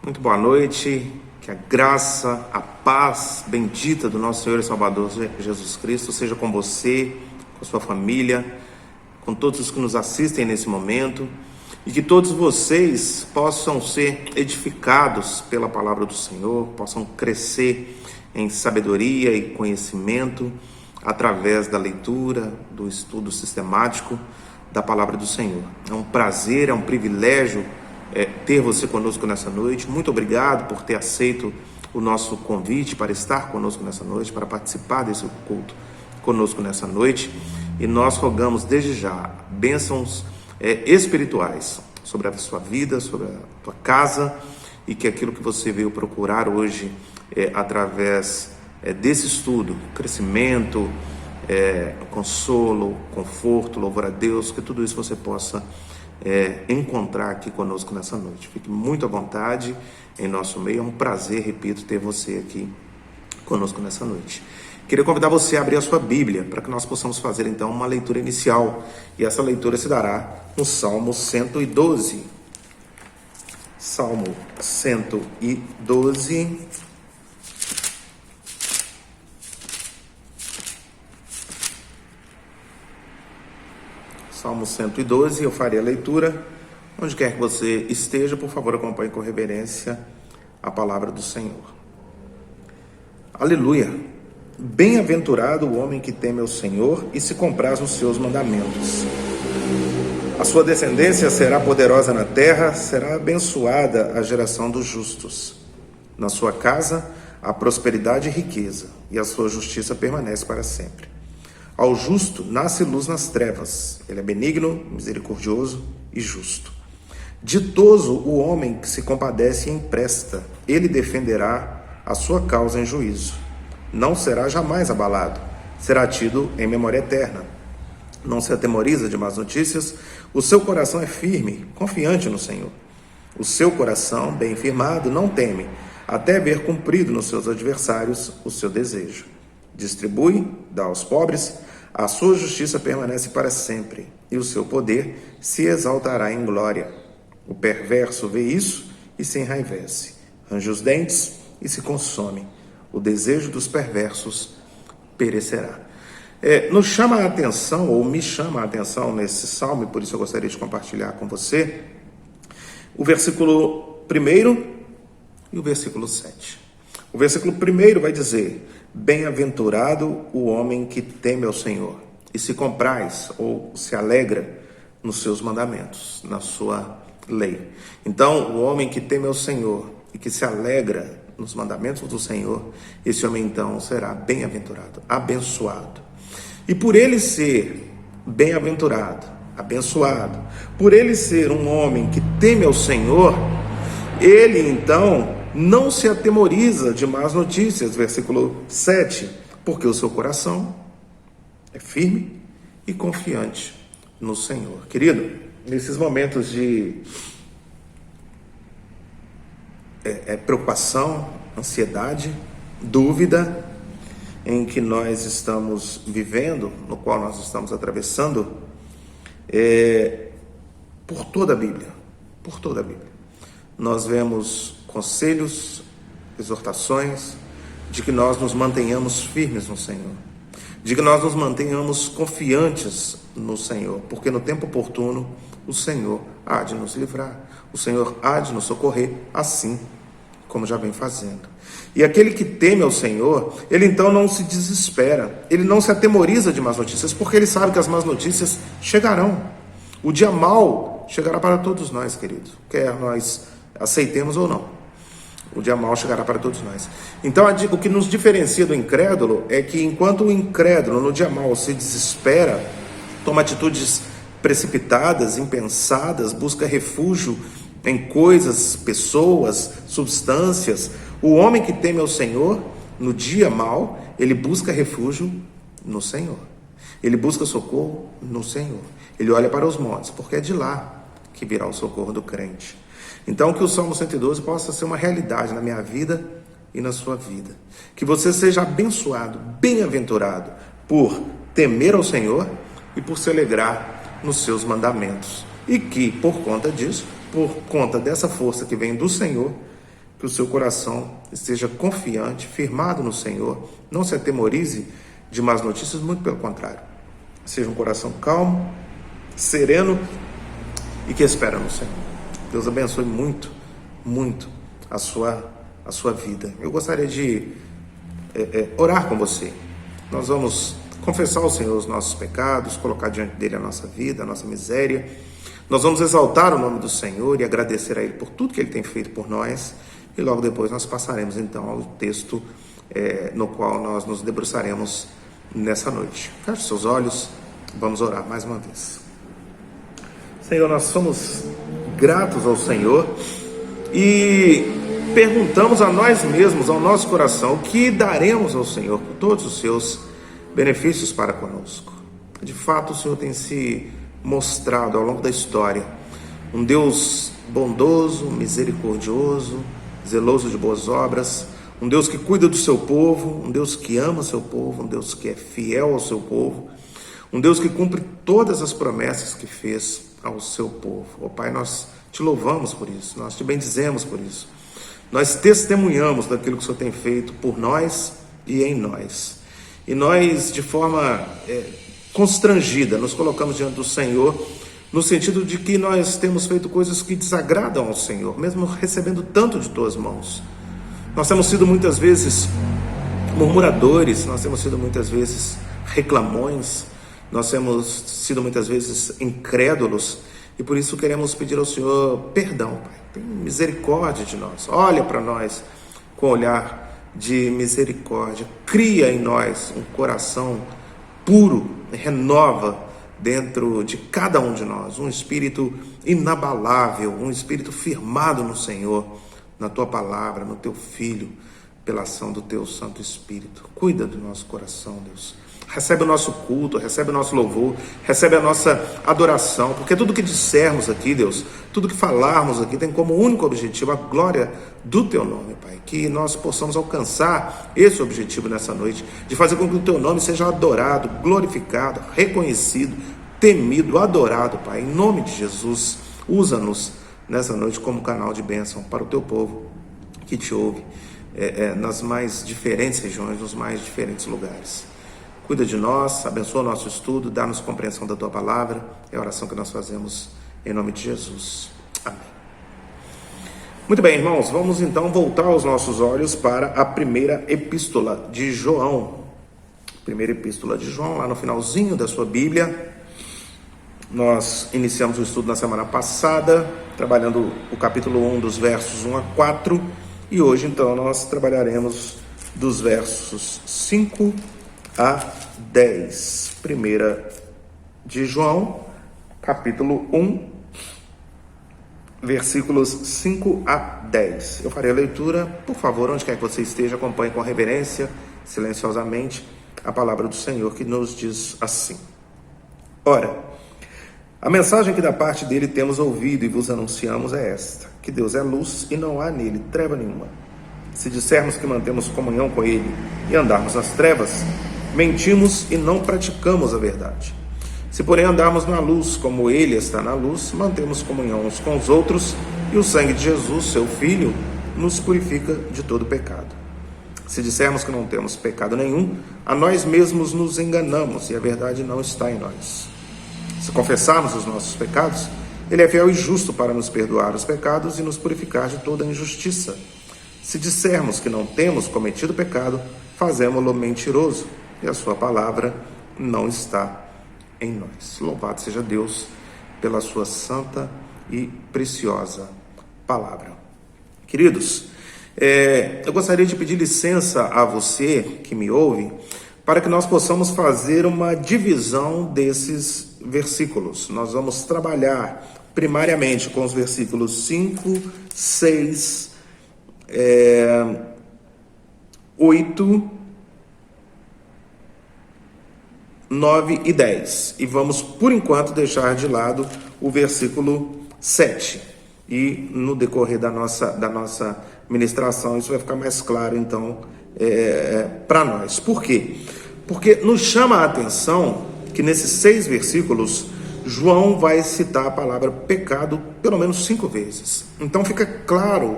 Muito boa noite, que a graça, a paz bendita do nosso Senhor e Salvador Jesus Cristo seja com você, com a sua família, com todos os que nos assistem nesse momento, e que todos vocês possam ser edificados pela palavra do Senhor, possam crescer em sabedoria e conhecimento através da leitura, do estudo sistemático da palavra do Senhor. É um prazer, é um privilégio ter você conosco nessa noite. Muito obrigado por ter aceito o nosso convite para estar conosco nessa noite, para participar desse culto conosco nessa noite. E nós rogamos desde já bênçãos espirituais sobre a sua vida, sobre a tua casa, e que aquilo que você veio procurar hoje através desse estudo, crescimento, consolo, conforto, louvor a Deus, que tudo isso você possa encontrar aqui conosco nessa noite. Fique muito à vontade em nosso meio. É um prazer, repito, ter você aqui conosco nessa noite. Queria convidar você a abrir a sua Bíblia para que nós possamos fazer então uma leitura inicial, e essa leitura se dará no Salmo 112. Salmo 112. Salmo 112, eu farei a leitura. Onde quer que você esteja, por favor, acompanhe com reverência a palavra do Senhor. Aleluia! Bem-aventurado o homem que teme ao Senhor e se compraz nos seus mandamentos. A sua descendência será poderosa na terra, será abençoada a geração dos justos. Na sua casa há prosperidade e riqueza, e a sua justiça permanece para sempre. Ao justo nasce luz nas trevas, ele é benigno, misericordioso e justo. Ditoso o homem que se compadece e empresta, ele defenderá a sua causa em juízo. Não será jamais abalado, será tido em memória eterna. Não se atemoriza de más notícias, o seu coração é firme, confiante no Senhor. O seu coração, bem firmado, não teme, até ver cumprido nos seus adversários o seu desejo. Distribui, dá aos pobres, a sua justiça permanece para sempre, e o seu poder se exaltará em glória. O perverso vê isso e se enraivece, range os dentes e se consome. O desejo dos perversos perecerá. Nos chama a atenção, ou me chama a atenção nesse salmo, e por isso eu gostaria de compartilhar com você, o versículo 1 e o versículo 7. O versículo 1 vai dizer: bem-aventurado o homem que teme ao Senhor e se compraz ou se alegra nos seus mandamentos, na sua lei. Então, o homem que teme ao Senhor e que se alegra nos mandamentos do Senhor, esse homem então será bem-aventurado, abençoado. E por ele ser bem-aventurado, abençoado, por ele ser um homem que teme ao Senhor, ele então não se atemoriza de más notícias, versículo 7, porque o seu coração é firme e confiante no Senhor. Querido, nesses momentos de preocupação, ansiedade, dúvida, em que nós estamos vivendo, no qual nós estamos atravessando, por toda a Bíblia, nós vemos conselhos, exortações de que nós nos mantenhamos firmes no Senhor, de que nós nos mantenhamos confiantes no Senhor, porque no tempo oportuno o Senhor há de nos livrar, o Senhor há de nos socorrer, assim como já vem fazendo. E aquele que teme ao Senhor, ele então não se desespera, ele não se atemoriza de más notícias, porque ele sabe que as más notícias chegarão. O dia mau chegará para todos nós, queridos, quer nós aceitemos ou não. O dia mau chegará para todos nós. Então, o que nos diferencia do incrédulo é que enquanto o incrédulo no dia mau se desespera, toma atitudes precipitadas, impensadas, busca refúgio em coisas, pessoas, substâncias, o homem que teme ao Senhor, no dia mau, ele busca refúgio no Senhor. Ele busca socorro no Senhor. Ele olha para os montes, porque é de lá que virá o socorro do crente. Então, que o Salmo 112 possa ser uma realidade na minha vida e na sua vida. Que você seja abençoado, bem-aventurado, por temer ao Senhor e por se alegrar nos seus mandamentos. E que, por conta disso, por conta dessa força que vem do Senhor, que o seu coração esteja confiante, firmado no Senhor, não se atemorize de más notícias, muito pelo contrário. Seja um coração calmo, sereno e que espera no Senhor. Deus abençoe muito, muito a sua vida. Eu gostaria de orar com você. Nós vamos confessar ao Senhor os nossos pecados, colocar diante dele a nossa vida, a nossa miséria. Nós vamos exaltar o nome do Senhor e agradecer a Ele por tudo que Ele tem feito por nós. E logo depois nós passaremos então ao texto no qual nós nos debruçaremos nessa noite. Feche seus olhos, vamos orar mais uma vez. Senhor, nós somos gratos ao Senhor e perguntamos a nós mesmos, ao nosso coração, o que daremos ao Senhor por todos os seus benefícios para conosco. De fato, o Senhor tem se mostrado ao longo da história um Deus bondoso, misericordioso, zeloso de boas obras, um Deus que cuida do seu povo, um Deus que ama o seu povo, um Deus que é fiel ao seu povo, um Deus que cumpre todas as promessas que fez ao seu povo. Ó Pai, nós te louvamos por isso, nós te bendizemos por isso, nós testemunhamos daquilo que o Senhor tem feito por nós e em nós. E nós, de forma constrangida, nos colocamos diante do Senhor, no sentido de que nós temos feito coisas que desagradam ao Senhor, mesmo recebendo tanto de tuas mãos. Nós temos sido muitas vezes murmuradores, nós temos sido muitas vezes reclamões, nós temos sido muitas vezes incrédulos, e por isso queremos pedir ao Senhor perdão, Pai. Tem misericórdia de nós, olha para nós com olhar de misericórdia, cria em nós um coração puro, renova dentro de cada um de nós um espírito inabalável, um espírito firmado no Senhor, na tua palavra, no teu Filho, pela ação do teu Santo Espírito. Cuida do nosso coração, Deus. Recebe o nosso culto, recebe o nosso louvor, recebe a nossa adoração, porque tudo que dissermos aqui, Deus, tudo que falarmos aqui tem como único objetivo a glória do teu nome, Pai. Que nós possamos alcançar esse objetivo nessa noite, de fazer com que o teu nome seja adorado, glorificado, reconhecido, temido, adorado, Pai. Em nome de Jesus, usa-nos nessa noite como canal de bênção para o teu povo que te ouve nas mais diferentes regiões, nos mais diferentes lugares. Cuida de nós, abençoa o nosso estudo, dá-nos compreensão da tua palavra. É a oração que nós fazemos em nome de Jesus. Amém. Muito bem, irmãos, vamos então voltar os nossos olhos para a primeira epístola de João. Primeira epístola de João, lá no finalzinho da sua Bíblia. Nós iniciamos o estudo na semana passada, trabalhando o capítulo 1, dos versos 1 a 4. E hoje, então, nós trabalharemos dos versos 5 a 10. Primeira de João, capítulo 1, versículos 5 a 10. Eu farei a leitura, por favor, onde quer que você esteja, acompanhe com reverência, silenciosamente, a palavra do Senhor, que nos diz assim: Ora, a mensagem que da parte dele temos ouvido e vos anunciamos é esta, que Deus é luz e não há nele treva nenhuma. Se dissermos que mantemos comunhão com ele e andarmos nas trevas, mentimos e não praticamos a verdade. Se, porém, andarmos na luz, como ele está na luz, mantemos comunhão uns com os outros, e o sangue de Jesus, seu Filho, nos purifica de todo pecado. Se dissermos que não temos pecado nenhum, a nós mesmos nos enganamos, e a verdade não está em nós. Se confessarmos os nossos pecados, ele é fiel e justo para nos perdoar os pecados e nos purificar de toda injustiça. Se dissermos que não temos cometido pecado, fazemo-lo mentiroso, e a sua palavra não está em nós. Louvado seja Deus pela sua santa e preciosa palavra. Queridos, eu gostaria de pedir licença a você que me ouve, para que nós possamos fazer uma divisão desses versículos. Nós vamos trabalhar primariamente com os versículos 5, 6, 8, 9 e 10. E vamos, por enquanto, deixar de lado o versículo 7. E no decorrer da nossa ministração, isso vai ficar mais claro, então, para nós. Por quê? Porque nos chama a atenção que nesses 6 versículos, João vai citar a palavra pecado pelo menos 5 vezes. Então fica claro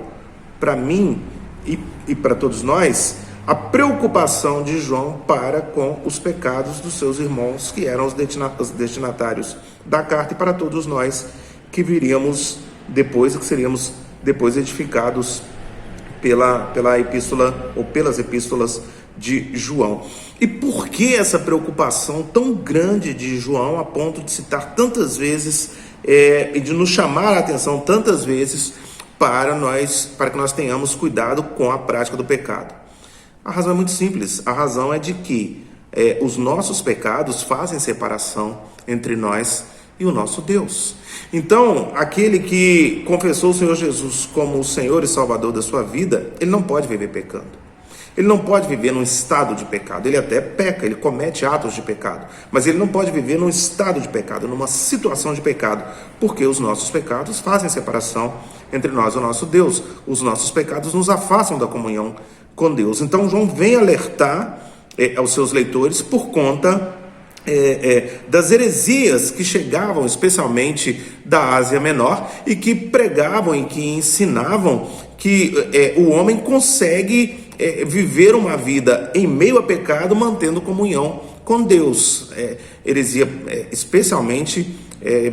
para mim e para todos nós, a preocupação de João para com os pecados dos seus irmãos, que eram os destinatários da carta, e para todos nós que viríamos depois, que seríamos depois edificados pela epístola ou pelas epístolas de João. E por que essa preocupação tão grande de João a ponto de citar tantas vezes e de nos chamar a atenção tantas vezes para que nós tenhamos cuidado com a prática do pecado? A razão é muito simples. A razão é de que os nossos pecados fazem separação entre nós e o nosso Deus. Então, aquele que confessou o Senhor Jesus como o Senhor e Salvador da sua vida, ele não pode viver pecando. Ele não pode viver num estado de pecado. Ele até peca, ele comete atos de pecado, mas ele não pode viver num estado de pecado, numa situação de pecado, porque os nossos pecados fazem separação entre nós e o nosso Deus. Os nossos pecados nos afastam da comunhão com Deus. Então, João vem alertar aos seus leitores por conta das heresias que chegavam especialmente da Ásia Menor e que pregavam e que ensinavam que o homem consegue viver uma vida em meio a pecado, mantendo comunhão com Deus. Heresia especialmente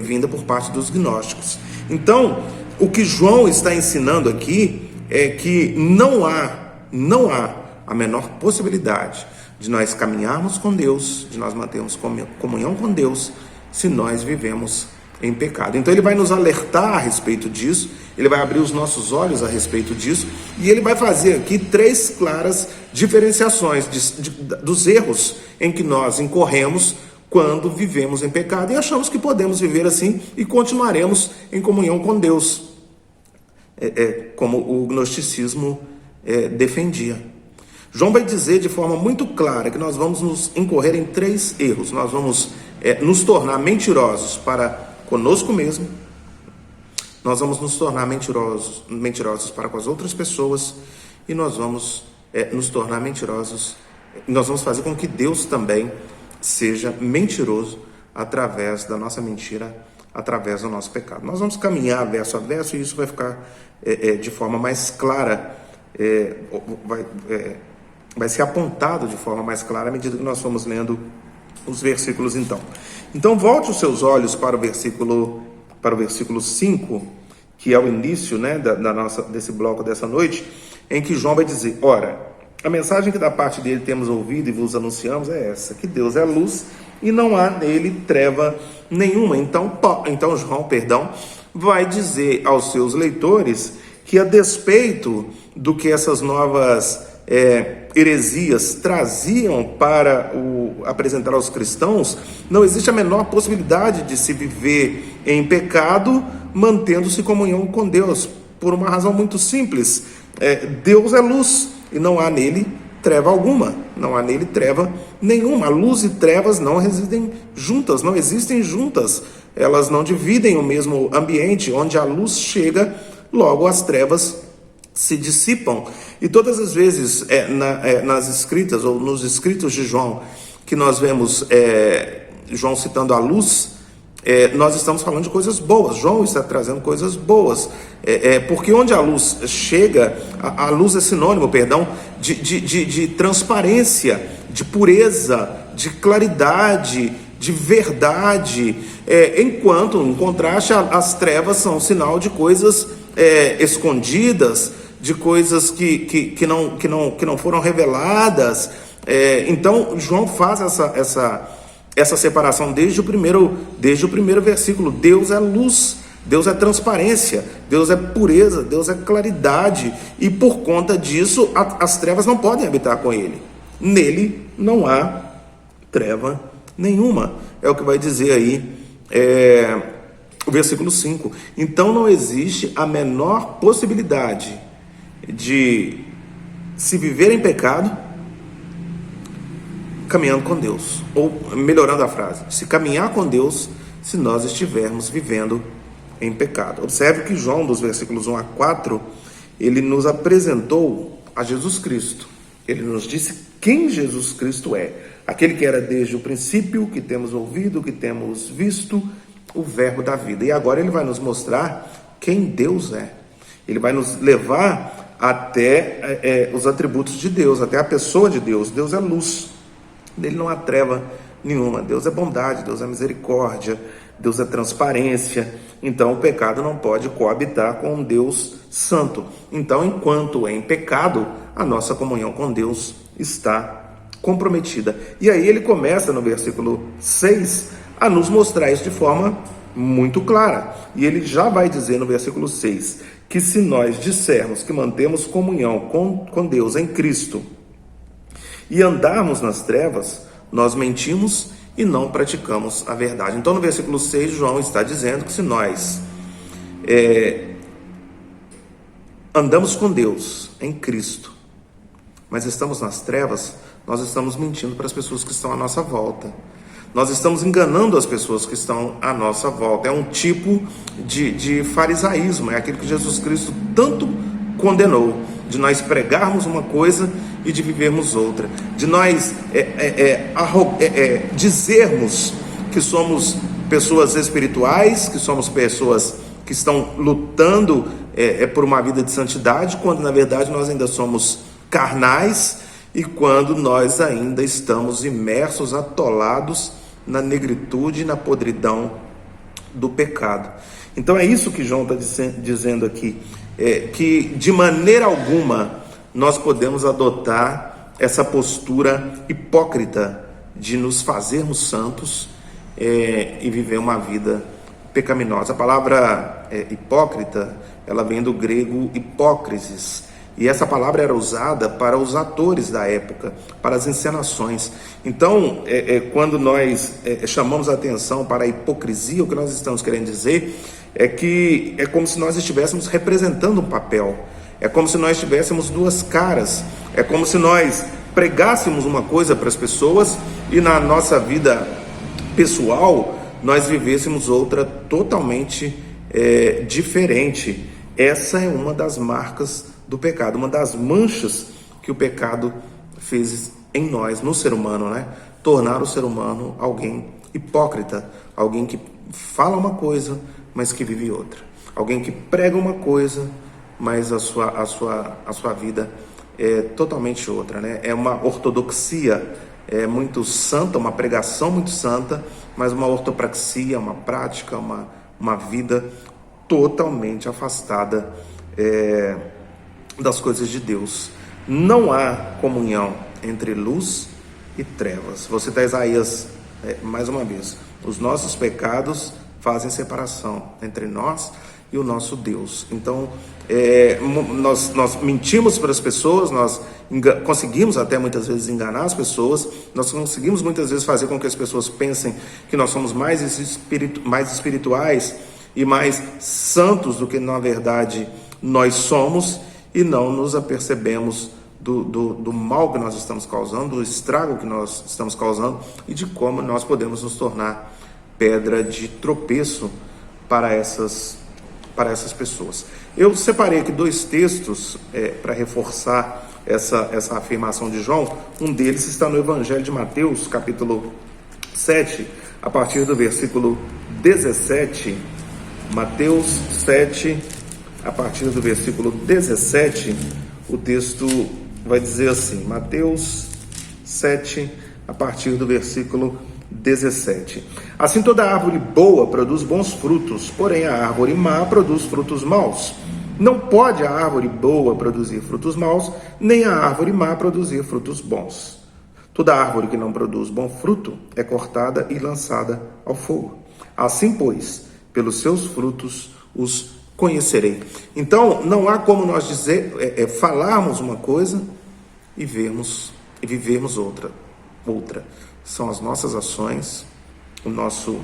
vinda por parte dos gnósticos. Então, o que João está ensinando aqui é que não há a menor possibilidade de nós caminharmos com Deus, de nós mantermos comunhão com Deus, se nós vivemos em pecado. Então ele vai nos alertar a respeito disso, ele vai abrir os nossos olhos a respeito disso, e ele vai fazer aqui 3 claras diferenciações dos erros em que nós incorremos quando vivemos em pecado e achamos que podemos viver assim e continuaremos em comunhão com Deus, como o gnosticismo defendia. João vai dizer de forma muito clara que nós vamos nos incorrer em 3 erros. Nós vamos nos tornar mentirosos para conosco mesmo, nós vamos nos tornar mentirosos para com as outras pessoas, e nós vamos nos tornar mentirosos, nós vamos fazer com que Deus também seja mentiroso através da nossa mentira, através do nosso pecado. Nós vamos caminhar verso a verso, e isso vai ficar de forma mais clara, vai ser apontado de forma mais clara à medida que nós formos lendo os versículos. Então volte os seus olhos para o versículo 5, que é o início, desse bloco dessa noite, em que João vai dizer: ora, a mensagem que da parte dele temos ouvido e vos anunciamos é essa, que Deus é luz e não há nele treva nenhuma. Então João, vai dizer aos seus leitores que, a despeito do que essas novas heresias traziam para apresentar aos cristãos, não existe a menor possibilidade de se viver em pecado mantendo-se em comunhão com Deus, por uma razão muito simples. Deus é luz e não há nele treva alguma, não há nele treva nenhuma. A luz e trevas não residem juntas, não existem juntas, elas não dividem o mesmo ambiente. Onde a luz chega, logo as trevas se dissipam. E todas as vezes nas escritas ou nos escritos de João que nós vemos João citando a luz, nós estamos falando de coisas boas. João está trazendo coisas boas, porque onde a luz chega, a luz é sinônimo, de transparência, de pureza, de claridade, de verdade, enquanto, em contraste, as trevas são sinal de coisas escondidas, de coisas que não foram reveladas. Então João faz essa separação desde o primeiro versículo. Deus é luz, Deus é transparência, Deus é pureza, Deus é claridade, e por conta disso as trevas não podem habitar com ele. Nele não há treva nenhuma, é o que vai dizer aí o versículo 5. Então não existe a menor possibilidade de se viver em pecado caminhando com Deus, ou melhorando a frase, se caminhar com Deus se nós estivermos vivendo em pecado. Observe que João, dos versículos 1 a 4, ele nos apresentou a Jesus Cristo. Ele nos disse quem Jesus Cristo é, aquele que era desde o princípio, que temos ouvido, que temos visto, o verbo da vida. E agora ele vai nos mostrar quem Deus é. Ele vai nos levar até os atributos de Deus, até a pessoa de Deus. Deus é luz, nele não há treva nenhuma. Deus é bondade, Deus é misericórdia, Deus é transparência. Então o pecado não pode coabitar com um Deus santo. Então, enquanto é em pecado, a nossa comunhão com Deus está comprometida. E aí ele começa no versículo 6 a nos mostrar isso de forma muito clara. E ele já vai dizer no versículo 6 que se nós dissermos que mantemos comunhão com Deus em Cristo e andarmos nas trevas, nós mentimos e não praticamos a verdade. Então no versículo 6 João está dizendo que se nós andamos com Deus em Cristo, mas estamos nas trevas, nós estamos mentindo para as pessoas que estão à nossa volta. Nós estamos enganando as pessoas que estão à nossa volta. É um tipo de farisaísmo, é aquilo que Jesus Cristo tanto condenou, de nós pregarmos uma coisa e de vivermos outra, de nós dizermos que somos pessoas espirituais, que somos pessoas que estão lutando por uma vida de santidade, quando na verdade nós ainda somos carnais e quando nós ainda estamos imersos, atolados na negritude e na podridão do pecado. Então é isso que João está dizendo aqui, que de maneira alguma nós podemos adotar essa postura hipócrita de nos fazermos santos e viver uma vida pecaminosa. A palavra hipócrita, ela vem do grego hipócrisis, e essa palavra era usada para os atores da época, para as encenações. Então, quando nós chamamos a atenção para a hipocrisia, o que nós estamos querendo dizer é que é como se nós estivéssemos representando um papel, é como se nós tivéssemos duas caras, é como se nós pregássemos uma coisa para as pessoas e na nossa vida pessoal nós vivêssemos outra totalmente diferente. Essa é uma das marcas do pecado, uma das manchas que o pecado fez em nós, no ser humano, né? Tornar o ser humano alguém hipócrita, alguém que fala uma coisa, mas que vive outra, alguém que prega uma coisa, mas a sua vida é totalmente outra, né? É uma ortodoxia muito santa, uma pregação muito santa, mas uma ortopraxia, uma prática, uma vida totalmente afastada das coisas de Deus. Não há comunhão entre luz e trevas. Vou citar Isaías mais uma vez. Os nossos pecados fazem separação entre nós e o nosso Deus. Então, nós mentimos para as pessoas, nós conseguimos até muitas vezes enganar as pessoas, nós conseguimos muitas vezes fazer com que as pessoas pensem que nós somos mais espirituais e mais santos do que na verdade nós somos, e não nos apercebemos do mal que nós estamos causando, do estrago que nós estamos causando e de como nós podemos nos tornar pedra de tropeço para essas pessoas. Eu separei aqui dois textos para reforçar essa afirmação de João. Um deles está no Evangelho de Mateus, capítulo 7, a partir do versículo 17. Mateus 7, a partir do versículo 17, o texto vai dizer assim, Mateus 7, a partir do versículo 17. Assim toda árvore boa produz bons frutos, porém a árvore má produz frutos maus. Não pode a árvore boa produzir frutos maus, nem a árvore má produzir frutos bons. Toda árvore que não produz bom fruto é cortada e lançada ao fogo. Assim, pois, pelos seus frutos os conhecerei. Então, não há como nós falarmos uma coisa e vivermos outra. São as nossas ações, o nosso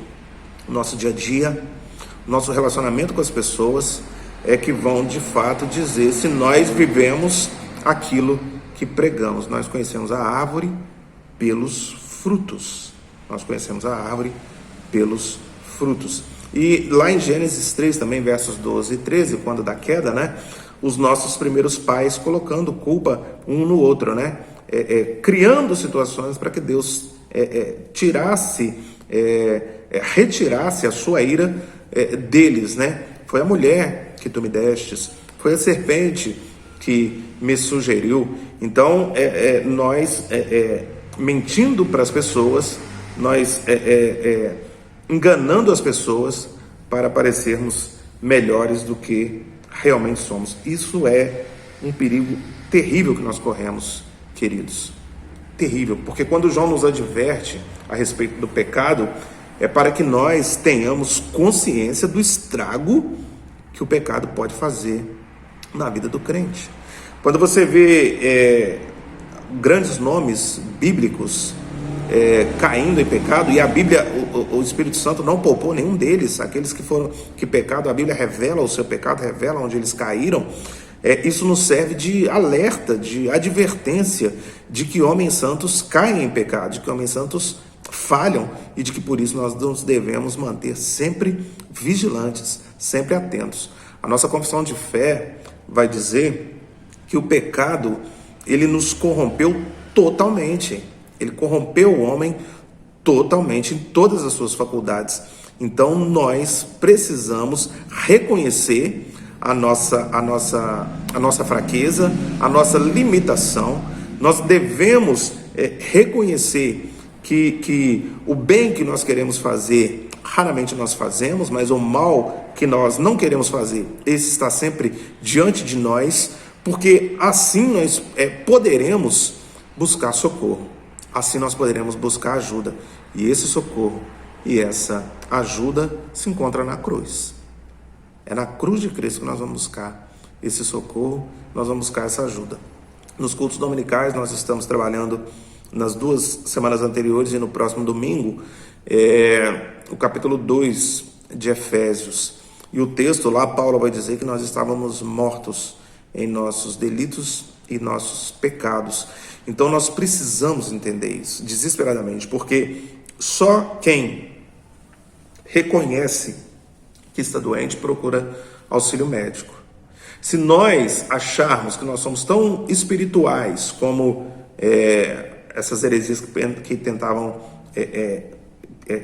dia a dia, o nosso relacionamento com as pessoas que vão de fato dizer se nós vivemos aquilo que pregamos. Nós conhecemos a árvore pelos frutos. Nós conhecemos a árvore pelos frutos. E lá em Gênesis 3 também, versos 12 e 13, quando da queda, né? Os nossos primeiros pais colocando culpa um no outro, né? Criando situações para que Deus retirasse a sua ira deles, né? Foi a mulher que tu me destes, foi a serpente que me sugeriu. Então, nós mentindo para as pessoas, nós enganando as pessoas para parecermos melhores do que realmente somos. Isso é um perigo terrível que nós corremos, queridos. Terrível, porque quando João nos adverte a respeito do pecado, é para que nós tenhamos consciência do estrago que o pecado pode fazer na vida do crente. Quando você vê grandes nomes bíblicos caindo em pecado, e a Bíblia, o Espírito Santo não poupou nenhum deles, aqueles que pecaram, a Bíblia revela o seu pecado, revela onde eles caíram. Isso nos serve de alerta, de advertência de que homens santos caem em pecado, de que homens santos falham e de que por isso nós nos devemos manter sempre vigilantes, sempre atentos. A nossa confissão de fé vai dizer que o pecado, ele nos corrompeu totalmente. Ele corrompeu o homem totalmente em todas as suas faculdades. Então nós precisamos reconhecer a nossa fraqueza, a nossa limitação. Nós devemos reconhecer que o bem que nós queremos fazer, raramente nós fazemos, mas o mal que nós não queremos fazer, esse está sempre diante de nós, porque assim nós poderemos buscar socorro, assim nós poderemos buscar ajuda, e esse socorro e essa ajuda se encontra na cruz. É na cruz de Cristo que nós vamos buscar esse socorro, nós vamos buscar essa ajuda. Nos cultos dominicais nós estamos trabalhando nas 2 semanas anteriores e no próximo domingo, o capítulo 2 de Efésios. E o texto lá, Paulo vai dizer que nós estávamos mortos em nossos delitos e nossos pecados. Então nós precisamos entender isso desesperadamente, porque só quem reconhece que está doente procura auxílio médico. Se nós acharmos que nós somos tão espirituais como essas heresias que tentavam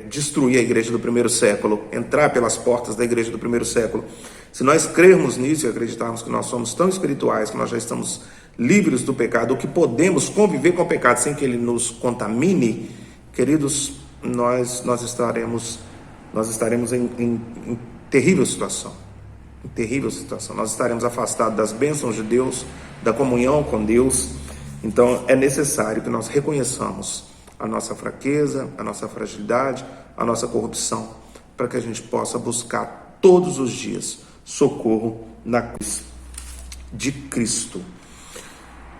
destruir a igreja do primeiro século, entrar pelas portas da igreja do primeiro século, se nós crermos nisso e acreditarmos que nós somos tão espirituais, que nós já estamos livres do pecado, ou que podemos conviver com o pecado sem que ele nos contamine, queridos, nós estaremos em terrível situação. Em terrível situação. Nós estaremos afastados das bênçãos de Deus, da comunhão com Deus. Então é necessário que nós reconheçamos a nossa fraqueza, a nossa fragilidade, a nossa corrupção, para que a gente possa buscar todos os dias socorro na cruz de Cristo.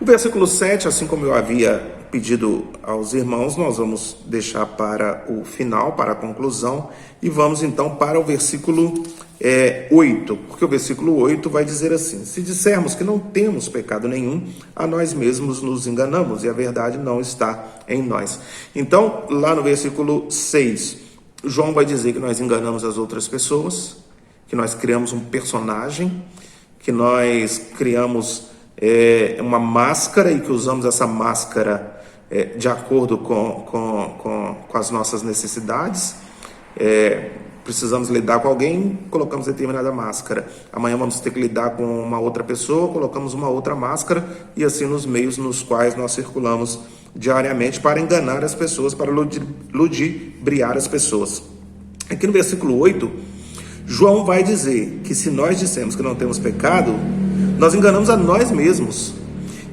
O versículo 7, assim como eu havia pedido aos irmãos, nós vamos deixar para o final, para a conclusão, e vamos então para o versículo 8, porque o versículo 8 vai dizer assim: se dissermos que não temos pecado nenhum, a nós mesmos nos enganamos e a verdade não está em nós. Então, lá no versículo 6, João vai dizer que nós enganamos as outras pessoas, que nós criamos um personagem, que nós criamos uma máscara e que usamos essa máscara de acordo com as nossas necessidades. Precisamos lidar com alguém, colocamos determinada máscara. Amanhã vamos ter que lidar com uma outra pessoa, colocamos uma outra máscara, e assim nos meios nos quais nós circulamos diariamente para enganar as pessoas, para ludibriar as pessoas. Aqui no versículo 8, João vai dizer que se nós dissemos que não temos pecado, nós enganamos a nós mesmos,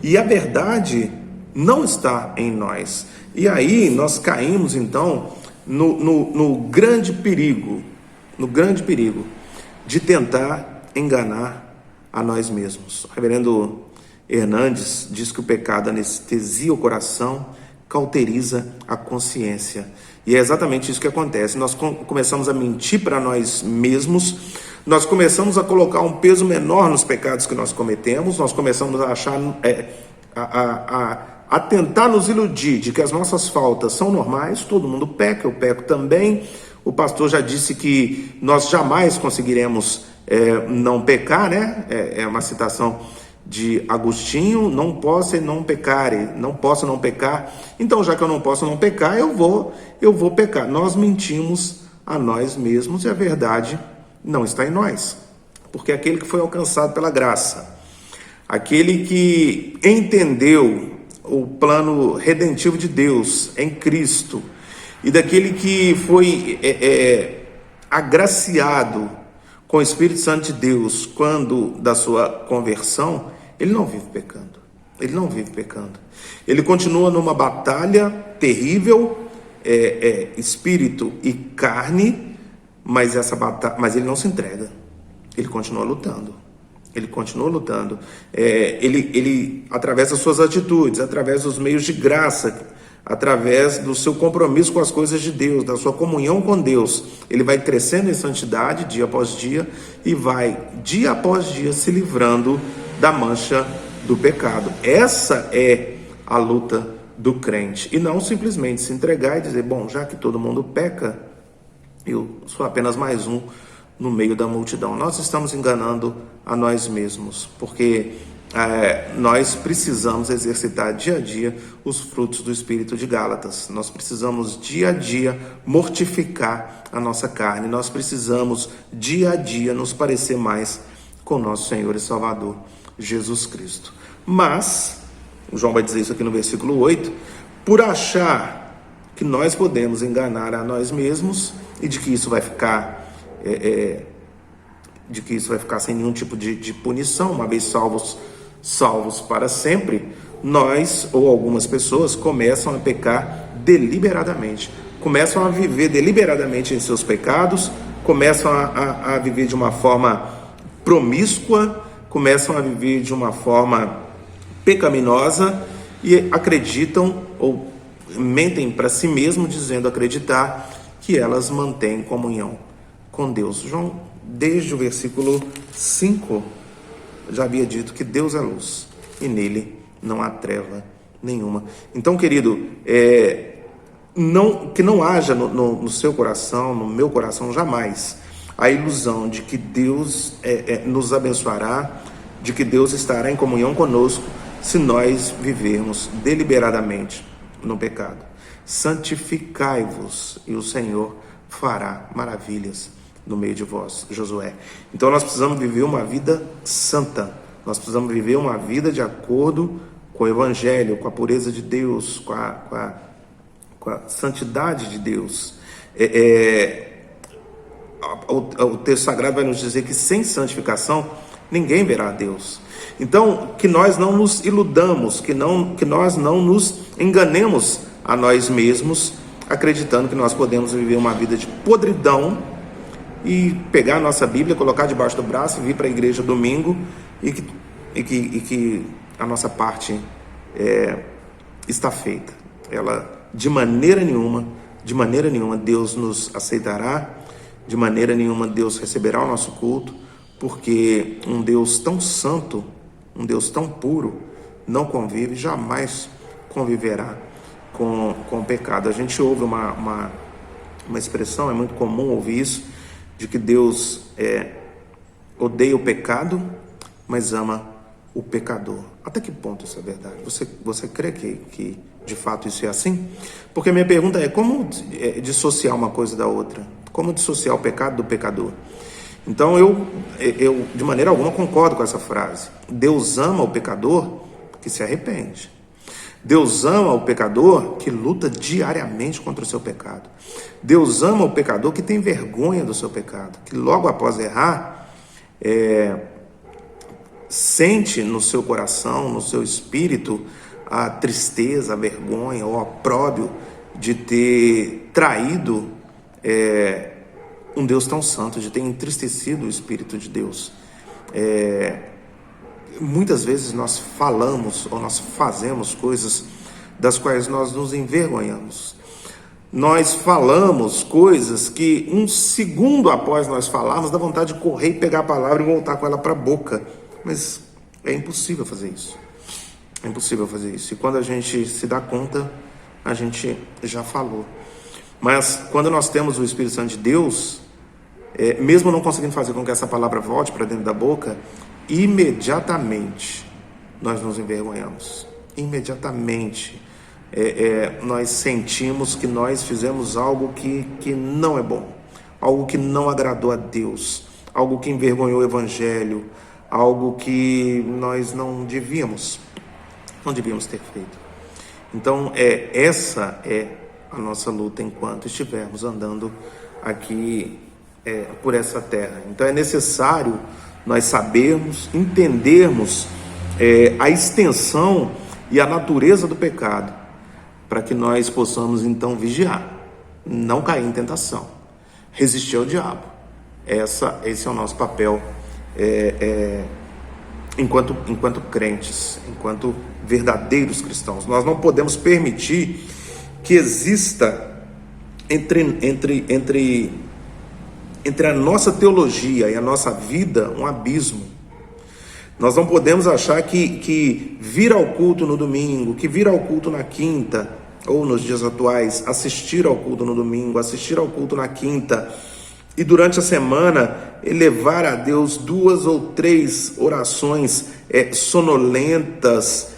e a verdade não está em nós. E aí nós caímos então no grande perigo de tentar enganar a nós mesmos. O reverendo Hernandes diz que o pecado anestesia o coração, cauteriza a consciência. E é exatamente isso que acontece. Nós começamos a mentir para nós mesmos, nós começamos a colocar um peso menor nos pecados que nós cometemos, nós começamos a achar, a tentar nos iludir de que as nossas faltas são normais. Todo mundo peca, eu peco também. O pastor já disse que nós jamais conseguiremos não pecar, né? É uma citação de Agostinho: não posso não pecare, não posso não pecar. Então, já que eu não posso não pecar, eu vou pecar. Nós mentimos a nós mesmos e a verdade não está em nós, porque aquele que foi alcançado pela graça, aquele que entendeu o plano redentivo de Deus em Cristo, e daquele que foi agraciado com o Espírito Santo de Deus quando da sua conversão, ele não vive pecando. Ele não vive pecando. Ele continua numa batalha terrível, espírito e carne, mas ele não se entrega. Ele continua lutando. Ele continua lutando. Ele, através das suas atitudes, através dos meios de graça, através do seu compromisso com as coisas de Deus, da sua comunhão com Deus, ele vai crescendo em santidade dia após dia e vai, dia após dia, se livrando da mancha do pecado. Essa é a luta do crente. E não simplesmente se entregar e dizer, bom, já que todo mundo peca, eu sou apenas mais um no meio da multidão. Nós estamos enganando a nós mesmos, porque nós precisamos exercitar dia a dia os frutos do Espírito de Gálatas. Nós precisamos dia a dia mortificar a nossa carne. Nós precisamos dia a dia nos parecer mais com nosso Senhor e Salvador, Jesus Cristo. Mas, João vai dizer isso aqui no versículo 8, por achar que nós podemos enganar a nós mesmos e de que isso vai ficar sem nenhum tipo de punição, uma vez salvos para sempre, nós ou algumas pessoas começam a pecar deliberadamente, começam a viver deliberadamente em seus pecados, começam a viver de uma forma promíscua, começam a viver de uma forma pecaminosa e acreditam ou mentem para si mesmo dizendo acreditar que elas mantêm comunhão com Deus. João, desde o versículo 5, já havia dito que Deus é luz e nele não há treva nenhuma. Então, querido, que não haja no seu coração, no meu coração, jamais a ilusão de que Deus nos abençoará, de que Deus estará em comunhão conosco se nós vivermos deliberadamente no pecado. Santificai-vos e o Senhor fará maravilhas no meio de vós, Josué. Então nós precisamos viver uma vida santa, nós precisamos viver uma vida de acordo com o Evangelho, com a pureza de Deus, com a santidade de Deus. O texto sagrado vai nos dizer que sem santificação ninguém verá a Deus. Então, que nós não nos iludamos, que nós não nos enganemos a nós mesmos, acreditando que nós podemos viver uma vida de podridão e pegar a nossa Bíblia, colocar debaixo do braço, vir para a igreja domingo e que a nossa parte está feita. De maneira nenhuma Deus nos aceitará, de maneira nenhuma Deus receberá o nosso culto, porque um Deus tão santo, um Deus tão puro, não convive, jamais conviverá com o pecado. A gente ouve uma expressão, é muito comum ouvir isso, de que Deus odeia o pecado, mas ama o pecador. Até que ponto isso é verdade? Você crê que de fato isso é assim? Porque a minha pergunta é, como dissociar uma coisa da outra? Como dissociar o pecado do pecador? Então eu de maneira alguma concordo com essa frase. Deus ama o pecador que se arrepende. Deus ama o pecador que luta diariamente contra o seu pecado. Deus ama o pecador que tem vergonha do seu pecado, que logo após errar, sente no seu coração, no seu espírito, a tristeza, a vergonha, o opróbrio de ter traído um Deus tão santo, de ter entristecido o Espírito de Deus. Muitas vezes nós falamos ou nós fazemos coisas das quais nós nos envergonhamos. Nós falamos coisas que um segundo após nós falarmos, dá vontade de correr e pegar a palavra e voltar com ela para a boca. Mas é impossível fazer isso. É impossível fazer isso. E quando a gente se dá conta, a gente já falou. Mas quando nós temos o Espírito Santo de Deus, mesmo não conseguindo fazer com que essa palavra volte para dentro da boca, imediatamente nós nos envergonhamos. Imediatamente nós sentimos que nós fizemos algo que não é bom, algo que não agradou a Deus, algo que envergonhou o Evangelho, algo que nós não devíamos ter feito. Então, essa é a nossa luta enquanto estivermos andando aqui por essa terra. Então, é necessário nós sabermos, entendermos a extensão e a natureza do pecado, para que nós possamos então vigiar, não cair em tentação, resistir ao diabo. Esse é o nosso papel enquanto crentes, enquanto verdadeiros cristãos. Nós não podemos permitir que exista entre a nossa teologia e a nossa vida um abismo. Nós não podemos achar que vir ao culto no domingo, que vir ao culto na quinta, ou nos dias atuais, assistir ao culto no domingo, assistir ao culto na quinta, e durante a semana elevar a Deus 2 ou 3 orações sonolentas,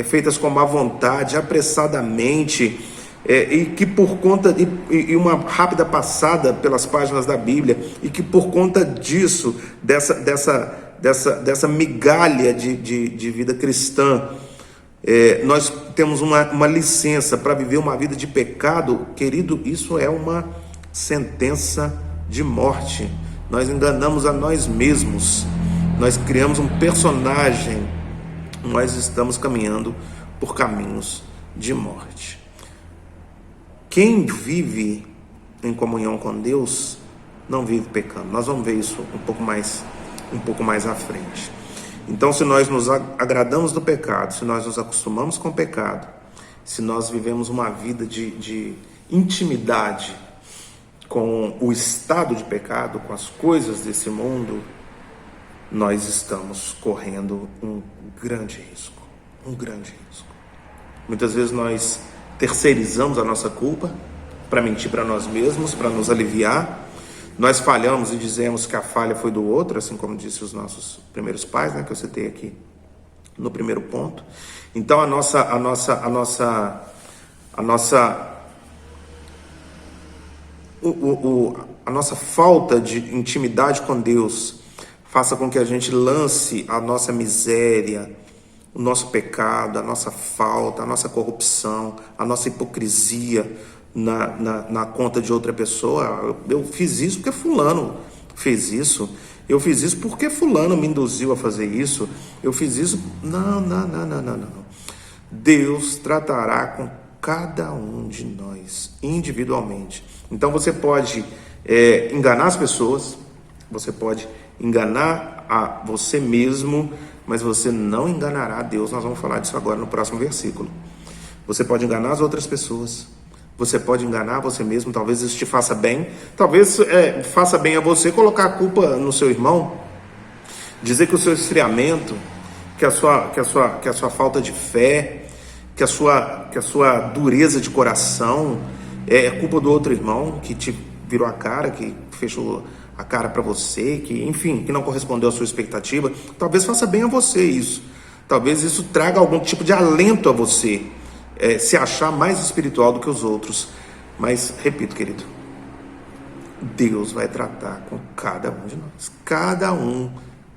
feitas com má vontade, apressadamente, e que por conta de uma rápida passada pelas páginas da Bíblia, e que por conta disso, dessa migalha de vida cristã, nós temos uma licença para viver uma vida de pecado. Querido, isso é uma sentença de morte. Nós enganamos a nós mesmos, nós criamos um personagem, nós estamos caminhando por caminhos de morte. Quem vive em comunhão com Deus não vive pecando. Nós vamos ver isso um pouco mais à frente. Então, se nós nos agradamos do pecado, se nós nos acostumamos com o pecado, se nós vivemos uma vida de intimidade com o estado de pecado, com as coisas desse mundo, nós estamos correndo um grande risco. Muitas vezes nós terceirizamos a nossa culpa para mentir para nós mesmos, para nos aliviar. Nós falhamos e dizemos que a falha foi do outro, assim como disse os nossos primeiros pais, né, que eu citei aqui no primeiro ponto. Então a nossa falta de intimidade com Deus faça com que a gente lance a nossa miséria, o nosso pecado, a nossa falta, a nossa corrupção, a nossa hipocrisia na conta de outra pessoa. Eu fiz isso porque fulano fez isso, eu fiz isso porque fulano me induziu a fazer isso, eu fiz isso. Não. Deus tratará com cada um de nós individualmente. Então você pode enganar as pessoas, você pode enganar a você mesmo, mas você não enganará a Deus. Nós vamos falar disso agora no próximo versículo. Você pode enganar as outras pessoas, você pode enganar você mesmo. Talvez isso te faça bem, talvez faça bem a você colocar a culpa no seu irmão, dizer que o seu esfriamento, que a sua falta de fé, que a sua dureza de coração é culpa do outro irmão que te virou a cara, que fechou a cara para você, que não correspondeu à sua expectativa. Talvez faça bem a você isso, talvez isso traga algum tipo de alento a você, se achar mais espiritual do que os outros. Mas, repito, querido, Deus vai tratar com cada um de nós. Cada um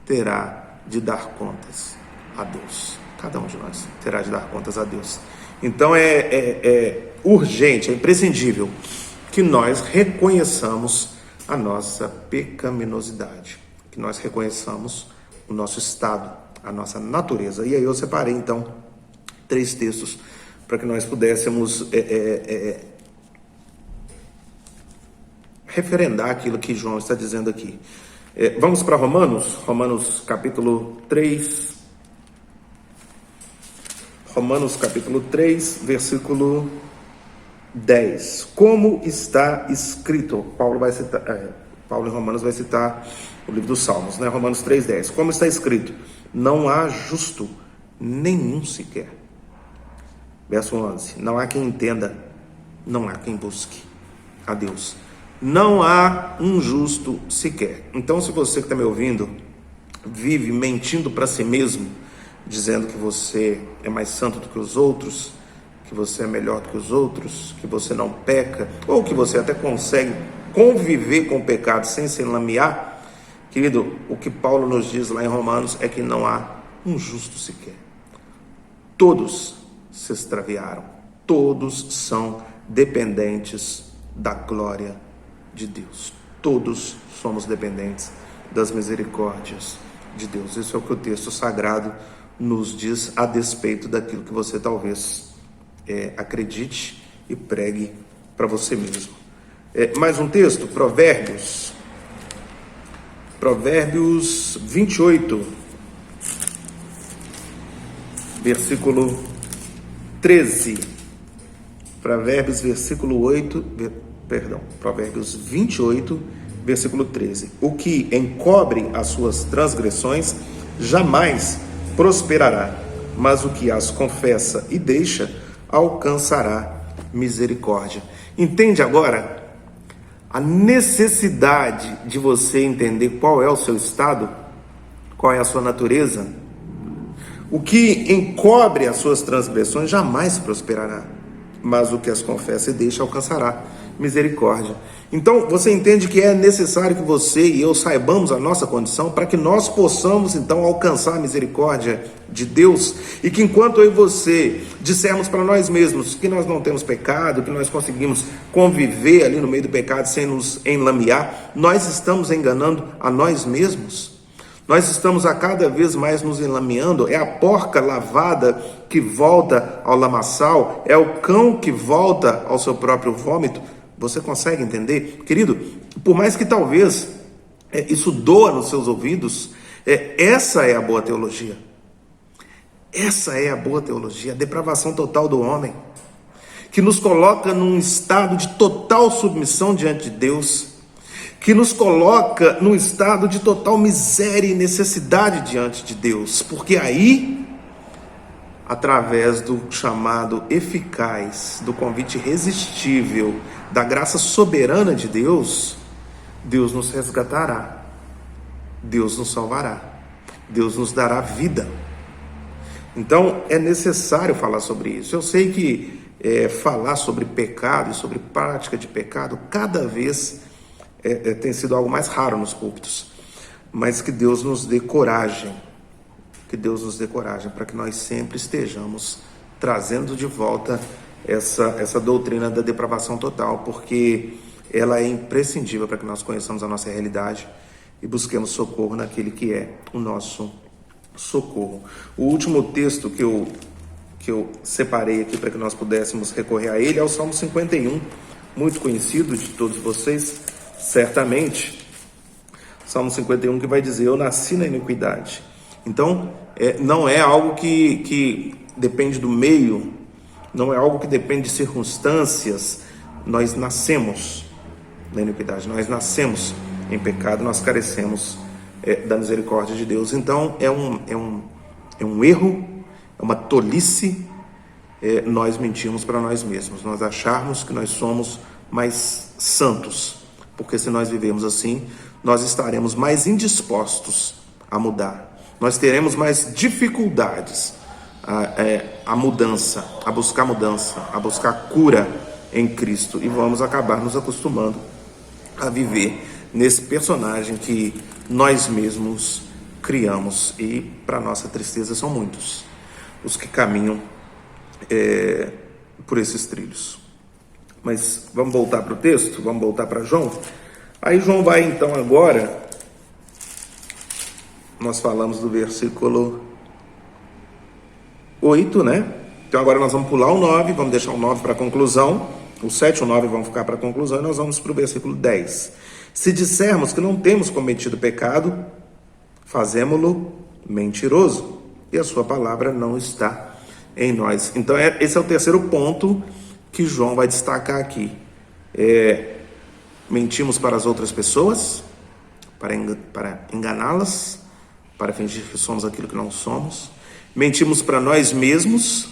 terá de dar contas a Deus. Cada um de nós terá de dar contas a Deus. Então é urgente, é imprescindível que nós reconheçamos a nossa pecaminosidade, que nós reconheçamos o nosso estado, a nossa natureza. E aí eu separei então 3 textos para que nós pudéssemos referendar aquilo que João está dizendo aqui. Vamos para Romanos capítulo 3. Romanos capítulo 3, versículo 10. Como está escrito? Paulo em Romanos vai citar o livro dos Salmos, né? Romanos 3:10. Como está escrito? Não há justo nenhum sequer. Verso 11. Não há quem entenda, não há quem busque a Deus. Não há um justo sequer. Então, se você que está me ouvindo vive mentindo para si mesmo, dizendo que você é mais santo do que os outros, que você é melhor do que os outros, que você não peca, ou que você até consegue conviver com o pecado sem se enlamear, Querido, o que Paulo nos diz lá em Romanos é que não há um justo sequer. Todos se extraviaram, todos são dependentes da glória de Deus. Todos somos dependentes das misericórdias de Deus. Isso é o que o texto sagrado nos diz a despeito daquilo que você talvez acredite e pregue para você mesmo. Mais um texto, Provérbios 28, versículo 13. Provérbios 28, versículo 13. O que encobre as suas transgressões jamais prosperará, mas o que as confessa e deixa alcançará misericórdia. Entende agora a necessidade de você entender qual é o seu estado, qual é a sua natureza? O que encobre as suas transgressões jamais prosperará, mas o que as confessa e deixa alcançará misericórdia. Então, você entende que é necessário que você e eu saibamos a nossa condição para que nós possamos, então, alcançar a misericórdia de Deus, e que enquanto eu e você dissermos para nós mesmos que nós não temos pecado, que nós conseguimos conviver ali no meio do pecado sem nos enlamear, nós estamos enganando a nós mesmos. Nós estamos a cada vez mais nos enlameando. É a porca lavada que volta ao lamaçal, é o cão que volta ao seu próprio vômito. Você consegue entender? Querido, por mais que talvez isso doa nos seus ouvidos, essa é a boa teologia. Essa é a boa teologia, a depravação total do homem, que nos coloca num estado de total submissão diante de Deus, que nos coloca num estado de total miséria e necessidade diante de Deus, porque aí, através do chamado eficaz, do convite irresistível, da graça soberana de Deus, Deus nos resgatará, Deus nos salvará, Deus nos dará vida. Então é necessário falar sobre isso. Eu sei que falar sobre pecado e sobre prática de pecado cada vez tem sido algo mais raro nos púlpitos, mas que Deus nos dê coragem, para que nós sempre estejamos trazendo de volta essa doutrina da depravação total, porque ela é imprescindível para que nós conheçamos a nossa realidade e busquemos socorro naquele que é o nosso socorro. O último texto que eu separei aqui para que nós pudéssemos recorrer a ele é o Salmo 51, muito conhecido de todos vocês, certamente. Salmo 51 que vai dizer: eu nasci na iniquidade. Então, não é algo que depende do meio, não é algo que depende de circunstâncias. Nós nascemos na iniquidade, nós nascemos em pecado, nós carecemos da misericórdia de Deus. Então, é um erro, é uma tolice nós mentirmos para nós mesmos, nós acharmos que nós somos mais santos, porque se nós vivemos assim, nós estaremos mais indispostos a mudar, nós teremos mais dificuldades a buscar cura em Cristo, e vamos acabar nos acostumando a viver nesse personagem que nós mesmos criamos, e para nossa tristeza são muitos os que caminham por esses trilhos. Mas vamos voltar para o texto, vamos voltar para João. Aí João vai então agora, nós falamos do versículo 8, né? Então agora nós vamos pular o 9, vamos deixar o 9 para a conclusão, o 7 e o 9 vão ficar para a conclusão, e nós vamos para o versículo 10. Se dissermos que não temos cometido pecado, fazemo-lo mentiroso, e a sua palavra não está em nós. Então esse é o terceiro ponto que João vai destacar aqui. Mentimos para as outras pessoas, para enganá-las, para fingir que somos aquilo que não somos. Mentimos para nós mesmos,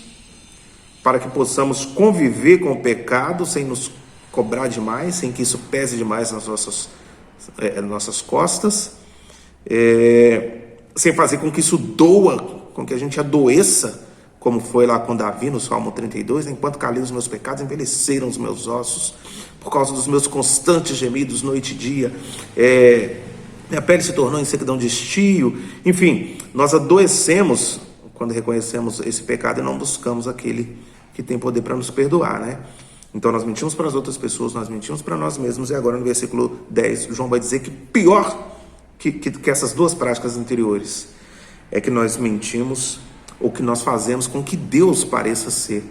para que possamos conviver com o pecado sem nos cobrar demais, sem que isso pese demais nas nossas costas, sem fazer com que isso doa, com que a gente adoeça, como foi lá com Davi no Salmo 32, enquanto calei os meus pecados, envelheceram os meus ossos, por causa dos meus constantes gemidos noite e dia. Minha pele se tornou em sequidão de estio. Enfim, nós adoecemos quando reconhecemos esse pecado e não buscamos aquele que tem poder para nos perdoar, né? Então nós mentimos para as outras pessoas, nós mentimos para nós mesmos, e agora no versículo 10, João vai dizer que pior que essas duas práticas anteriores é que nós mentimos, ou que nós fazemos com que Deus pareça ser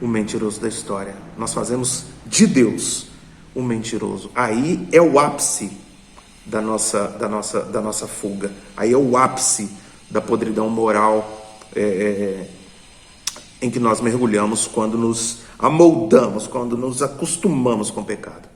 o mentiroso da história. Nós fazemos de Deus o mentiroso. Aí é o ápice da nossa fuga. Aí é o ápice da podridão moral em que nós mergulhamos quando nos amoldamos, quando nos acostumamos com o pecado.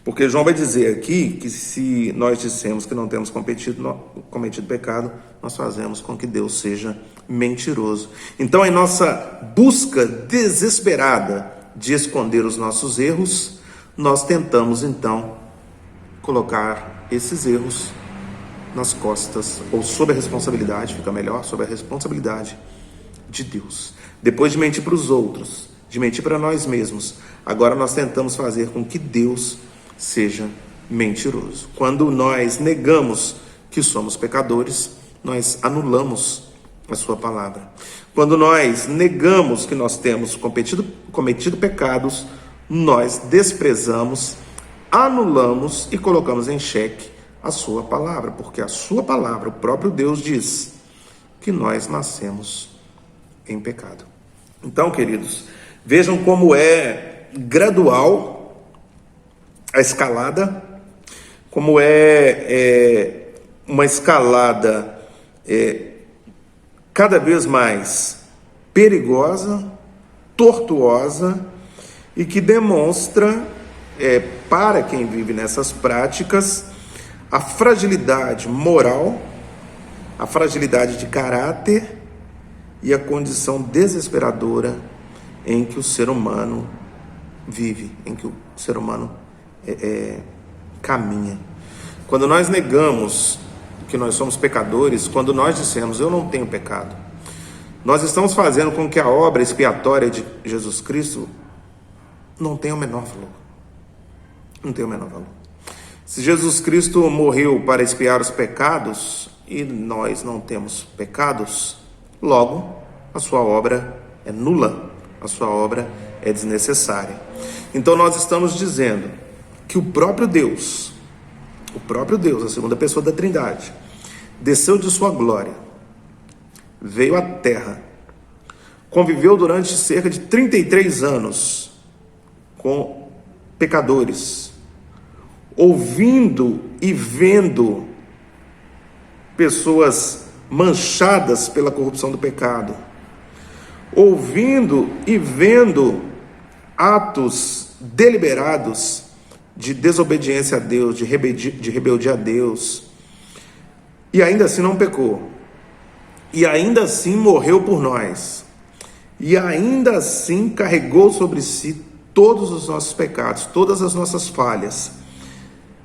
Porque João vai dizer aqui que se nós dissemos que não temos cometido pecado, nós fazemos com que Deus seja mentiroso. Então, em nossa busca desesperada de esconder os nossos erros, nós tentamos então colocar esses erros nas costas, ou sob a responsabilidade, fica melhor, sob a responsabilidade de Deus. Depois de mentir para os outros, de mentir para nós mesmos, agora nós tentamos fazer com que Deus seja mentiroso. Quando nós negamos que somos pecadores, nós anulamos a sua palavra. Quando nós negamos que nós temos cometido pecados, nós desprezamos, anulamos e colocamos em xeque a sua palavra, porque a sua palavra, o próprio Deus diz que nós nascemos em pecado. Então, queridos, vejam como é gradual a escalada, como é uma escalada cada vez mais perigosa, tortuosa, e que demonstra para quem vive nessas práticas a fragilidade moral, a fragilidade de caráter e a condição desesperadora em que o ser humano vive, em que o ser humano caminha. Quando nós negamos que nós somos pecadores, quando nós dissemos eu não tenho pecado, nós estamos fazendo com que a obra expiatória de Jesus Cristo não tenha o menor valor. Não tem o menor valor. Se Jesus Cristo morreu para expiar os pecados e nós não temos pecados, logo a sua obra é nula, a sua obra é desnecessária. Então nós estamos dizendo que o próprio Deus, a segunda pessoa da Trindade, desceu de sua glória, veio à terra, conviveu durante cerca de 33 anos com pecadores, ouvindo e vendo pessoas manchadas pela corrupção do pecado, ouvindo e vendo atos deliberados de desobediência a Deus, de rebeldia a Deus, e ainda assim não pecou, e ainda assim morreu por nós, e ainda assim carregou sobre si todos os nossos pecados, todas as nossas falhas.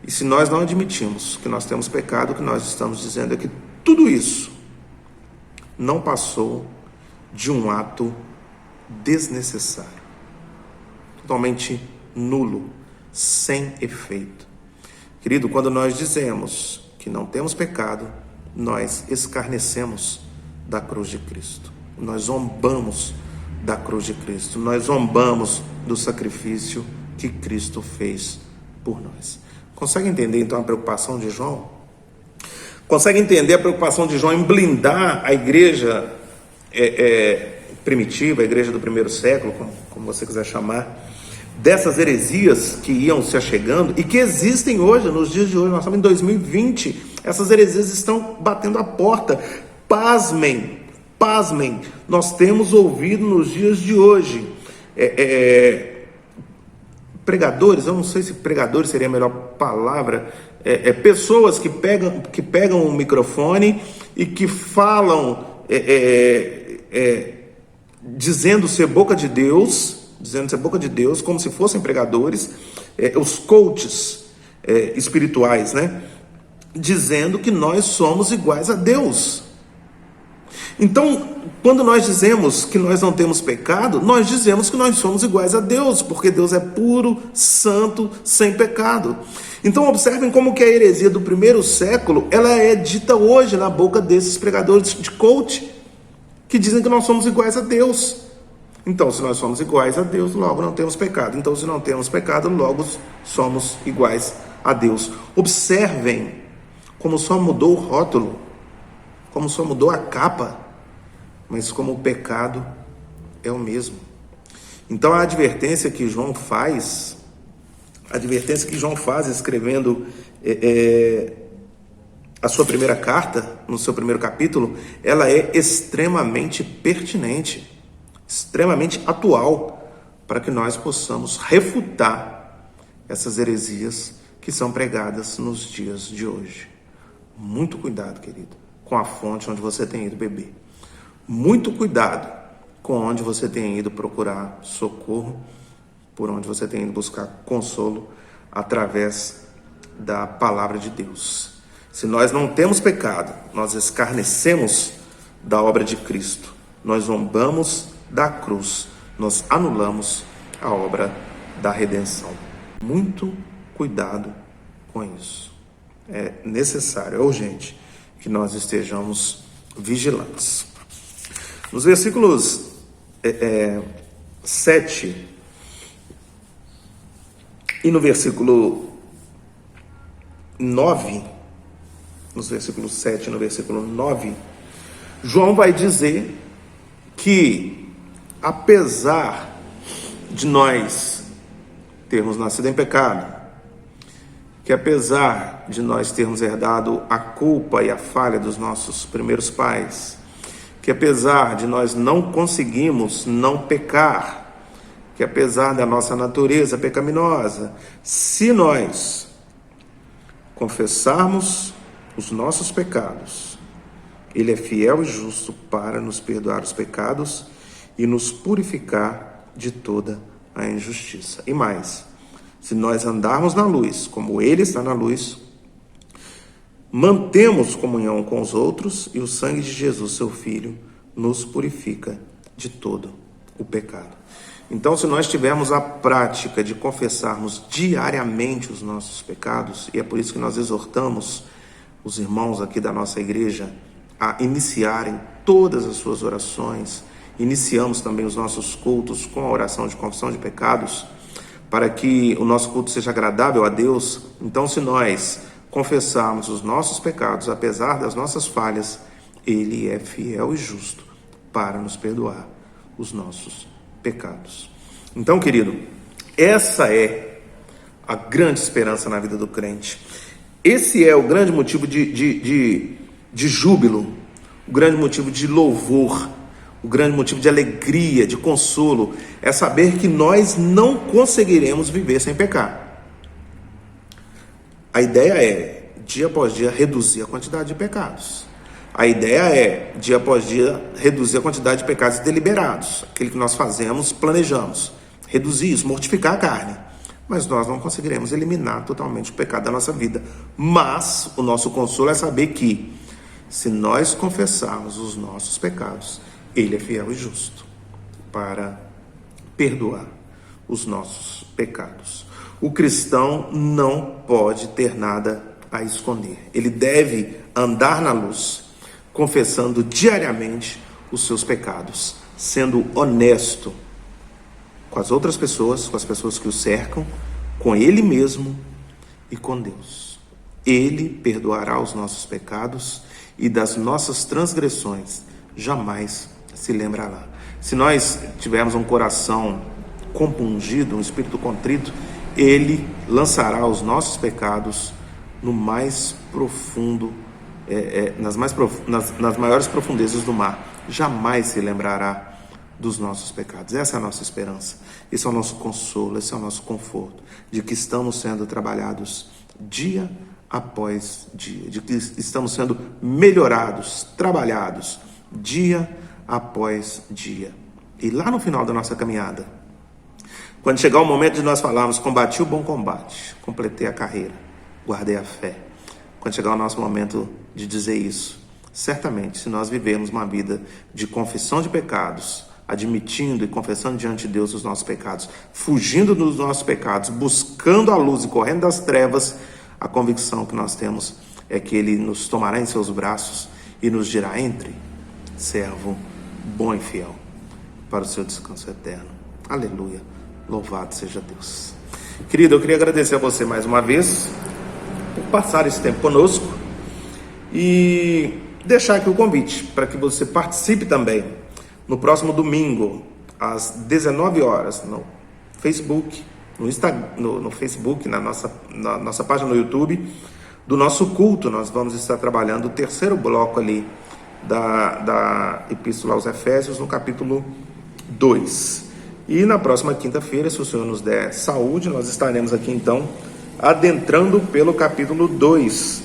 E se nós não admitimos que nós temos pecado, o que nós estamos dizendo é que tudo isso não passou de um ato desnecessário, totalmente nulo, sem efeito. Querido, quando nós dizemos que não temos pecado, nós escarnecemos da cruz de Cristo, nós zombamos da cruz de Cristo, nós zombamos do sacrifício que Cristo fez por nós. Consegue entender então a preocupação de João? Consegue entender a preocupação de João em blindar a igreja primitiva, a igreja do primeiro século, como você quiser chamar, dessas heresias que iam se achegando e que existem hoje, nos dias de hoje? Nós estamos em 2020, essas heresias estão batendo a porta. Pasmem, nós temos ouvido nos dias de hoje pregadores, eu não sei se pregadores seria a melhor palavra, pessoas que pegam um microfone e que falam dizendo ser boca de Deus, como se fossem pregadores, os coaches espirituais, né? Dizendo que nós somos iguais a Deus. Então, quando nós dizemos que nós não temos pecado, nós dizemos que nós somos iguais a Deus, porque Deus é puro, santo, sem pecado. Então, observem como que a heresia do primeiro século, ela é dita hoje na boca desses pregadores de coach, que dizem que nós somos iguais a Deus. Então, se nós somos iguais a Deus, logo não temos pecado. Então, se não temos pecado, logo somos iguais a Deus. Observem como só mudou o rótulo, como só mudou a capa, mas como o pecado é o mesmo. Então, a advertência que João faz escrevendo a sua primeira carta, no seu primeiro capítulo, ela é extremamente pertinente, extremamente atual, para que nós possamos refutar essas heresias que são pregadas nos dias de hoje. Muito cuidado, querido, com a fonte onde você tem ido beber. Muito cuidado com onde você tem ido procurar socorro, por onde você tem ido buscar consolo através da palavra de Deus. Se nós não temos pecado, nós escarnecemos da obra de Cristo, nós zombamos da cruz, nós anulamos a obra da redenção. Muito cuidado com isso. É necessário, é urgente que nós estejamos vigilantes. Nos versículos 7 e no versículo 9, nos versículos 7 e no versículo 9, João vai dizer que, apesar de nós termos nascido em pecado, que apesar de nós termos herdado a culpa e a falha dos nossos primeiros pais, que apesar de nós não conseguimos não pecar, que apesar da nossa natureza pecaminosa, se nós confessarmos os nossos pecados, Ele é fiel e justo para nos perdoar os pecados e nos purificar de toda a injustiça. E mais, se nós andarmos na luz, como Ele está na luz, mantemos comunhão com os outros e o sangue de Jesus, seu Filho, nos purifica de todo o pecado. Então, se nós tivermos a prática de confessarmos diariamente os nossos pecados, e é por isso que nós exortamos os irmãos aqui da nossa igreja a iniciarem todas as suas orações, iniciamos também os nossos cultos com a oração de confissão de pecados, para que o nosso culto seja agradável a Deus. Então, se nós confessarmos os nossos pecados, apesar das nossas falhas, Ele é fiel e justo para nos perdoar os nossos pecados. Então, querido, essa é a grande esperança na vida do crente. Esse é o grande motivo de júbilo, o grande motivo de louvor, o grande motivo de alegria, de consolo, é saber que nós não conseguiremos viver sem pecar. A ideia é, dia após dia, reduzir a quantidade de pecados. A ideia é, dia após dia, reduzir a quantidade de pecados deliberados, aquele que nós fazemos, planejamos, reduzir isso, mortificar a carne. Mas nós não conseguiremos eliminar totalmente o pecado da nossa vida. Mas o nosso consolo é saber que, se nós confessarmos os nossos pecados, Ele é fiel e justo para perdoar os nossos pecados. O cristão não pode ter nada a esconder. Ele deve andar na luz, confessando diariamente os seus pecados, sendo honesto com as outras pessoas, com as pessoas que o cercam, com ele mesmo e com Deus. Ele perdoará os nossos pecados e das nossas transgressões jamais se lembrará. Se nós tivermos um coração compungido, um espírito contrito, Ele lançará os nossos pecados no mais profundo, nas maiores profundezas do mar. Jamais se lembrará dos nossos pecados. Essa é a nossa esperança, esse é o nosso consolo, esse é o nosso conforto, de que estamos sendo trabalhados dia após dia, de que estamos sendo melhorados, trabalhados dia após dia. E lá no final da nossa caminhada, quando chegar o momento de nós falarmos, combati o bom combate, completei a carreira, guardei a fé. Quando chegar o nosso momento de dizer isso, Certamente, se nós vivermos uma vida de confissão de pecados, admitindo e confessando diante de Deus os nossos pecados, fugindo dos nossos pecados, buscando a luz e correndo das trevas, a convicção que nós temos é que Ele nos tomará em seus braços e nos dirá: entre, servo bom e fiel, para o seu descanso eterno. Aleluia, louvado seja Deus. Querido, eu queria agradecer a você mais uma vez por passar esse tempo conosco e deixar aqui o convite para que você participe também no próximo domingo, às 19 horas, no Facebook, no Instagram, no Facebook, na nossa página no YouTube, do nosso culto. Nós vamos estar trabalhando o terceiro bloco ali da Epístola aos Efésios, no capítulo 2. E na próxima quinta-feira, se o Senhor nos der saúde, nós estaremos aqui então adentrando pelo capítulo 2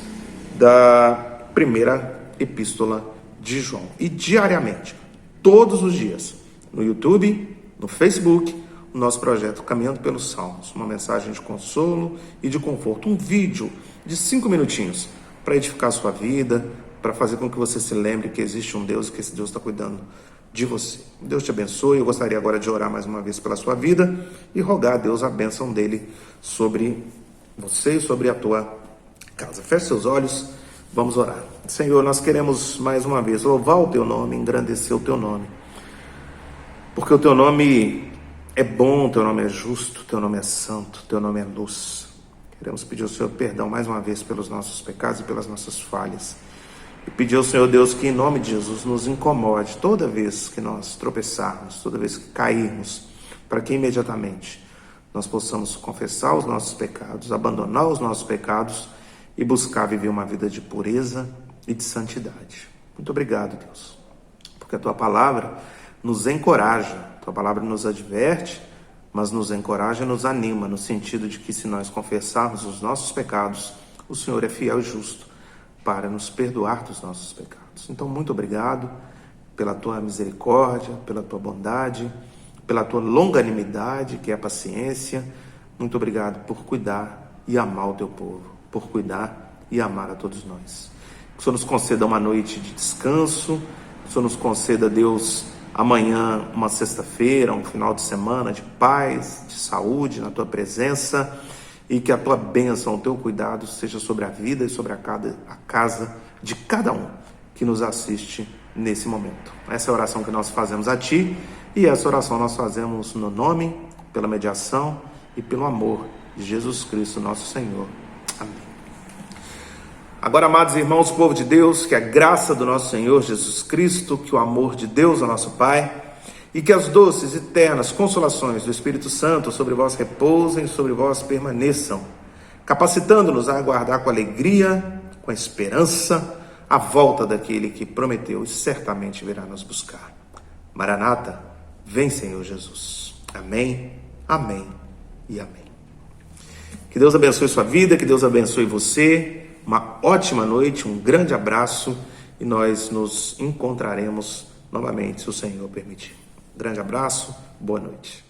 da primeira Epístola de João. E diariamente, todos os dias, no YouTube, no Facebook, o nosso projeto Caminhando pelos Salmos, uma mensagem de consolo e de conforto, um vídeo de 5 minutinhos para edificar a sua vida, para fazer com que você se lembre que existe um Deus e que esse Deus está cuidando de você. Deus te abençoe. Eu gostaria agora de orar mais uma vez pela sua vida e rogar a Deus a bênção dele sobre você e sobre a tua casa. Feche seus olhos, vamos orar. Senhor, nós queremos mais uma vez louvar o teu nome, engrandecer o teu nome, porque o teu nome é bom, o teu nome é justo, o teu nome é santo, o teu nome é luz. Queremos pedir ao Senhor perdão mais uma vez pelos nossos pecados e pelas nossas falhas. E pedir ao Senhor Deus que, em nome de Jesus, nos incomode toda vez que nós tropeçarmos, toda vez que cairmos, para que imediatamente nós possamos confessar os nossos pecados, abandonar os nossos pecados e buscar viver uma vida de pureza e de santidade. Muito obrigado, Deus, porque a Tua palavra nos encoraja, a Tua palavra nos adverte, mas nos encoraja e nos anima, no sentido de que, se nós confessarmos os nossos pecados, o Senhor é fiel e justo para nos perdoar dos nossos pecados. Então, muito obrigado pela Tua misericórdia, pela Tua bondade, pela Tua longanimidade, que é a paciência. Muito obrigado por cuidar e amar o Teu povo, por cuidar e amar a todos nós. Que o Senhor nos conceda uma noite de descanso, que o Senhor nos conceda, Deus, amanhã uma sexta-feira, um final de semana de paz, de saúde na Tua presença, e que a Tua bênção, o Teu cuidado seja sobre a vida e sobre a casa de cada um que nos assiste nesse momento. Essa é a oração que nós fazemos a Ti, e essa oração nós fazemos no nome, pela mediação e pelo amor de Jesus Cristo, nosso Senhor. Amém. Agora, amados irmãos, povo de Deus, que a graça do nosso Senhor Jesus Cristo, que o amor de Deus, o nosso Pai, e que as doces e eternas consolações do Espírito Santo sobre vós repousem, sobre vós permaneçam, capacitando-nos a aguardar com alegria, com esperança, a volta daquele que prometeu e certamente virá nos buscar. Maranata, vem, Senhor Jesus. Amém, amém e amém. Que Deus abençoe sua vida, que Deus abençoe você. Uma ótima noite, um grande abraço, e nós nos encontraremos novamente, se o Senhor permitir. Grande abraço, boa noite.